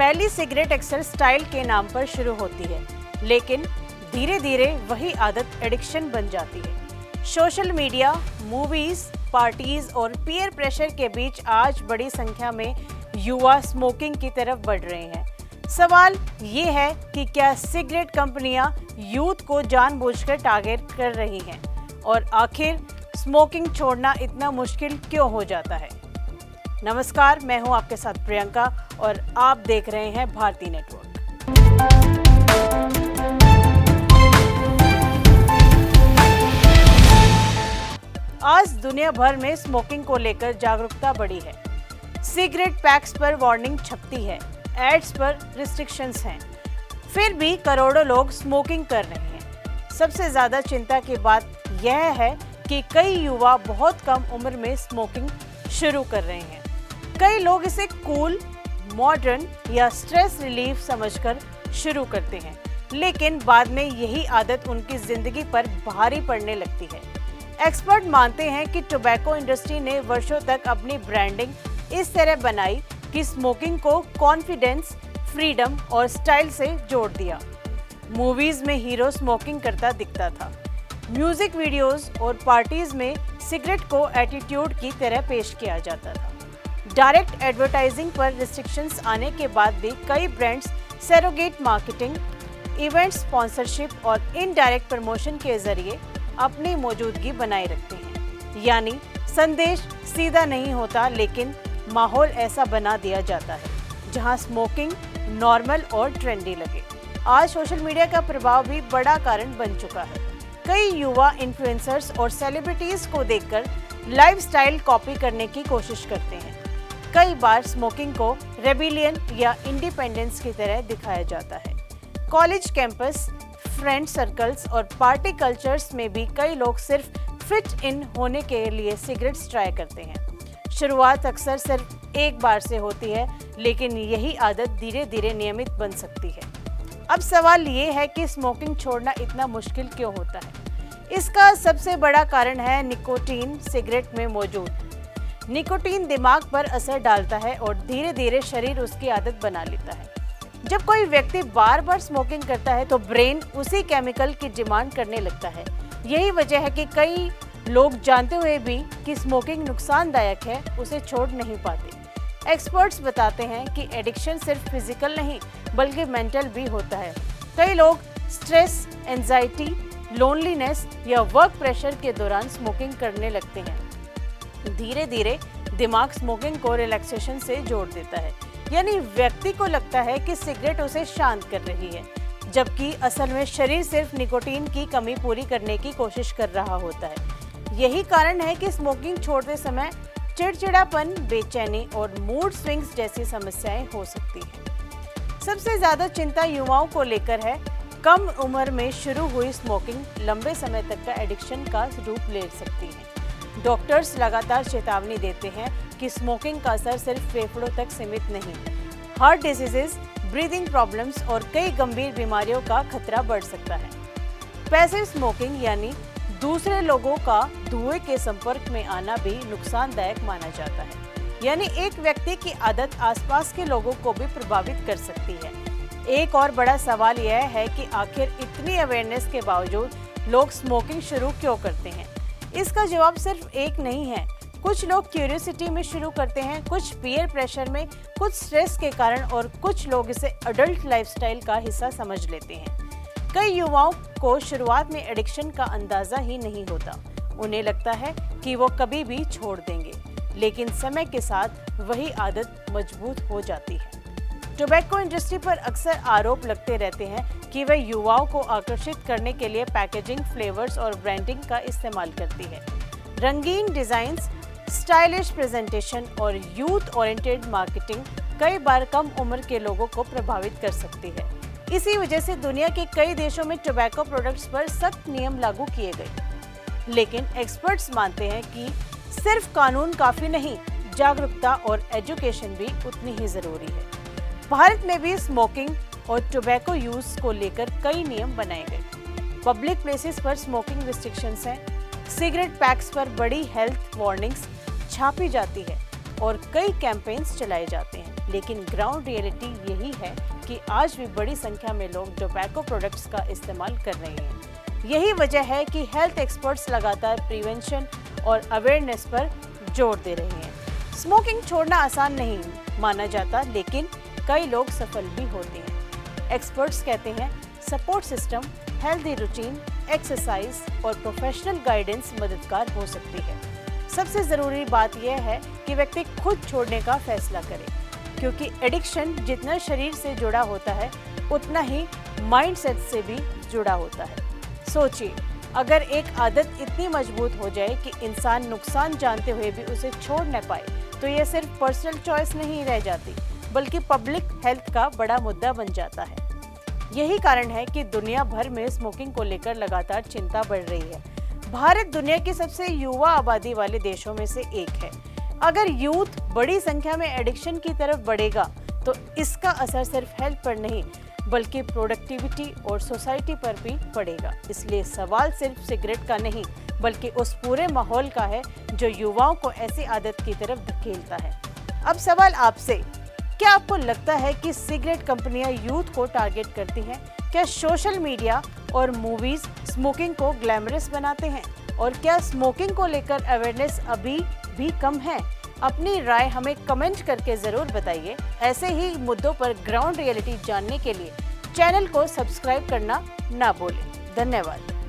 पहली सिगरेट अक्सर स्टाइल के नाम पर शुरू होती है, लेकिन धीरे धीरे वही आदत एडिक्शन बन जाती है। सोशल मीडिया, मूवीज, पार्टीज और पीयर प्रेशर के बीच आज बड़ी संख्या में युवा स्मोकिंग की तरफ बढ़ रहे हैं। सवाल ये है कि क्या सिगरेट कंपनियां यूथ को जानबूझकर टारगेट कर रही हैं, और आखिर स्मोकिंग छोड़ना इतना मुश्किल क्यों हो जाता है? नमस्कार, मैं हूं आपके साथ प्रियंका और आप देख रहे हैं भारती नेटवर्क। आज दुनिया भर में स्मोकिंग को लेकर जागरूकता बढ़ी है। सिगरेट पैक्स पर वार्निंग छपती है, एड्स पर रिस्ट्रिक्शंस हैं, फिर भी करोड़ों लोग स्मोकिंग कर रहे हैं। सबसे ज्यादा चिंता की बात यह है कि कई युवा बहुत कम उम्र में स्मोकिंग शुरू कर रहे हैं। कई लोग इसे कूल, मॉडर्न या स्ट्रेस रिलीफ समझकर शुरू करते हैं, लेकिन बाद में यही आदत उनकी जिंदगी पर भारी पड़ने लगती है। एक्सपर्ट मानते हैं कि टोबैको इंडस्ट्री ने वर्षों तक अपनी ब्रांडिंग इस तरह बनाई कि स्मोकिंग को कॉन्फिडेंस, फ्रीडम और स्टाइल से जोड़ दिया। मूवीज में हीरो स्मोकिंग करता दिखता था, म्यूजिक वीडियोस और पार्टीज में सिगरेट को एटीट्यूड की तरह पेश किया जाता था। डायरेक्ट एडवर्टाइजिंग पर रिस्ट्रिक्शंस आने के बाद भी कई brands surrogate marketing, event sponsorship और इनडायरेक्ट प्रमोशन के जरिए अपनी मौजूदगी बनाए रखते हैं। यानी संदेश सीधा नहीं होता, लेकिन माहौल ऐसा बना दिया जाता है जहां स्मोकिंग नॉर्मल और ट्रेंडी लगे। आज सोशल मीडिया का प्रभाव भी बड़ा कारण बन चुका है। कई युवा इन्फ्लुएंसर्स और सेलिब्रिटीज को देखकर लाइफस्टाइल कॉपी करने की कोशिश करते हैं। कई बार स्मोकिंग को रेबिलियन या इंडिपेंडेंस की तरह दिखाया जाता है। कॉलेज कैंपस, फ्रेंड सर्कल्स और पार्टी कल्चर्स में भी कई लोग सिर्फ फिट इन होने के लिए सिगरेट्स ट्राई करते हैं। शुरुआत अक्सर सिर्फ एक बार से होती है, लेकिन यही आदत धीरे धीरे नियमित बन सकती है। अब सवाल ये है कि स्मोकिंग छोड़ना इतना मुश्किल क्यों होता है? इसका सबसे बड़ा कारण है निकोटीन सिगरेट में मौजूद। निकोटीन दिमाग पर असर डालता है और धीरे धीरे शरीर उसकी आदत बना लेता है। जब कोई व्यक्ति बार बार स्मोकिंग करता है तो ब्रेन उसी केमिकल की डिमांड करने लगता है। यही वजह है कि कई लोग जानते हुए भी कि स्मोकिंग नुकसानदायक है, उसे छोड़ नहीं पाते। एक्सपर्ट्स बताते हैं कि एडिक्शन सिर्फ फिजिकल नहीं बल्कि मेंटल भी होता है। कई लोग स्ट्रेस, एंजाइटी, लोनलीनेस या वर्क प्रेशर के दौरान स्मोकिंग करने लगते हैं। धीरे धीरे दिमाग स्मोकिंग को रिलैक्सेशन से जोड़ देता है, यानी व्यक्ति को लगता है कि सिगरेट उसे शांत कर रही है, जबकि असल में शरीर सिर्फ निकोटीन की कमी पूरी करने की कोशिश कर रहा होता है। यही कारण है कि स्मोकिंग छोड़ते समय चिड़चिड़ापन, बेचैनी और मूड स्विंग्स जैसी समस्याएं हो सकती हैं। सबसे ज्यादा चिंता युवाओं को लेकर है। कम उम्र में शुरू हुई स्मोकिंग लंबे समय तक का एडिक्शन का रूप ले सकती है। डॉक्टर्स लगातार चेतावनी देते हैं कि स्मोकिंग का असर सिर्फ फेफड़ों तक सीमित नहीं, हार्ट डिजीजेस, ब्रीदिंग प्रॉब्लम्स और कई गंभीर बीमारियों का खतरा बढ़ सकता है। पैसिव स्मोकिंग यानी दूसरे लोगों का धुएं के संपर्क में आना भी नुकसानदायक माना जाता है। यानी एक व्यक्ति की आदत आसपास के लोगों को भी प्रभावित कर सकती है। एक और बड़ा सवाल यह है कि आखिर इतनी अवेयरनेस के बावजूद लोग स्मोकिंग शुरू क्यों करते हैं? इसका जवाब सिर्फ एक नहीं है। कुछ लोग क्यूरियोसिटी में शुरू करते हैं, कुछ पीयर प्रेशर में, कुछ स्ट्रेस के कारण और कुछ लोग इसे अडल्ट लाइफस्टाइल का हिस्सा समझ लेते हैं। कई युवाओं को शुरुआत में एडिक्शन का अंदाजा ही नहीं होता। उन्हें लगता है कि वो कभी भी छोड़ देंगे, लेकिन समय के साथ वही आदत मजबूत हो जाती है। टोबैको इंडस्ट्री पर अक्सर आरोप लगते रहते हैं कि वह युवाओं को आकर्षित करने के लिए पैकेजिंग, फ्लेवर्स और ब्रांडिंग का इस्तेमाल करती है। रंगीन डिजाइन्स, स्टाइलिश प्रेजेंटेशन और यूथ ओरिएंटेड मार्केटिंग कई बार कम उम्र के लोगों को प्रभावित कर सकती है। इसी वजह से दुनिया के कई देशों में टोबैको प्रोडक्ट्स पर सख्त नियम लागू किए गए। लेकिन एक्सपर्ट्स मानते हैं कि सिर्फ कानून काफी नहीं, जागरूकता और एजुकेशन भी उतनी ही जरूरी है। भारत में भी स्मोकिंग और टोबैको यूज को लेकर कई नियम बनाए गए। पब्लिक प्लेसेस पर स्मोकिंग रिस्ट्रिक्शंस हैं, सिगरेट पैक्स पर बड़ी हेल्थ वार्निंग्स छापी जाती है और कई कैंपेन्स चलाए जाते हैं। लेकिन ग्राउंड रियलिटी यही है कि आज भी बड़ी संख्या में लोग टोबैको प्रोडक्ट्स का इस्तेमाल कर रहे हैं। यही वजह है कि हेल्थ एक्सपर्ट्स लगातार प्रिवेंशन और अवेयरनेस पर जोर दे रहे हैं। स्मोकिंग छोड़ना आसान नहीं माना जाता, लेकिन कई लोग सफल भी होते हैं। एक्सपर्ट्स कहते हैं support system, healthy routine, exercise और प्रोफेशनल गाइडेंस मददगार हो सकती है। सबसे ज़रूरी बात यह है कि व्यक्ति खुद छोड़ने का फैसला करे, क्योंकि एडिक्शन जितना शरीर से जुड़ा होता है उतना ही माइंडसेट से भी जुड़ा होता है। सोचिए, अगर एक आदत इतनी मजबूत हो जाए कि इंसान नुकसान जानते हुए भी उसे छोड़ न पाए, तो यह सिर्फ पर्सनल चॉइस नहीं रह जाती, बल्कि पब्लिक हेल्थ का बड़ा मुद्दा बन जाता है। यही कारण है कि दुनिया भर में स्मोकिंग को लेकर लगातार चिंता बढ़ रही है। भारत दुनिया की सबसे युवा आबादी वाले देशों में से एक है। अगर यूथ बड़ी संख्या में एडिक्शन की तरफ बढ़ेगा तो इसका असर सिर्फ हेल्थ पर नहीं बल्कि प्रोडक्टिविटी और सोसाइटी पर भी पड़ेगा। इसलिए सवाल सिर्फ सिगरेट का नहीं बल्कि उस पूरे माहौल का है जो युवाओं को ऐसी आदत की तरफ धकेलता है। अब सवाल आपसे, क्या आपको लगता है कि सिगरेट कंपनियां यूथ को टारगेट करती हैं? क्या सोशल मीडिया और मूवीज स्मोकिंग को ग्लैमरस बनाते हैं? और क्या स्मोकिंग को लेकर अवेयरनेस अभी भी कम है? अपनी राय हमें कमेंट करके ज़रूर बताइए। ऐसे ही मुद्दों पर ग्राउंड रियलिटी जानने के लिए चैनल को सब्सक्राइब करना ना भूलें। धन्यवाद।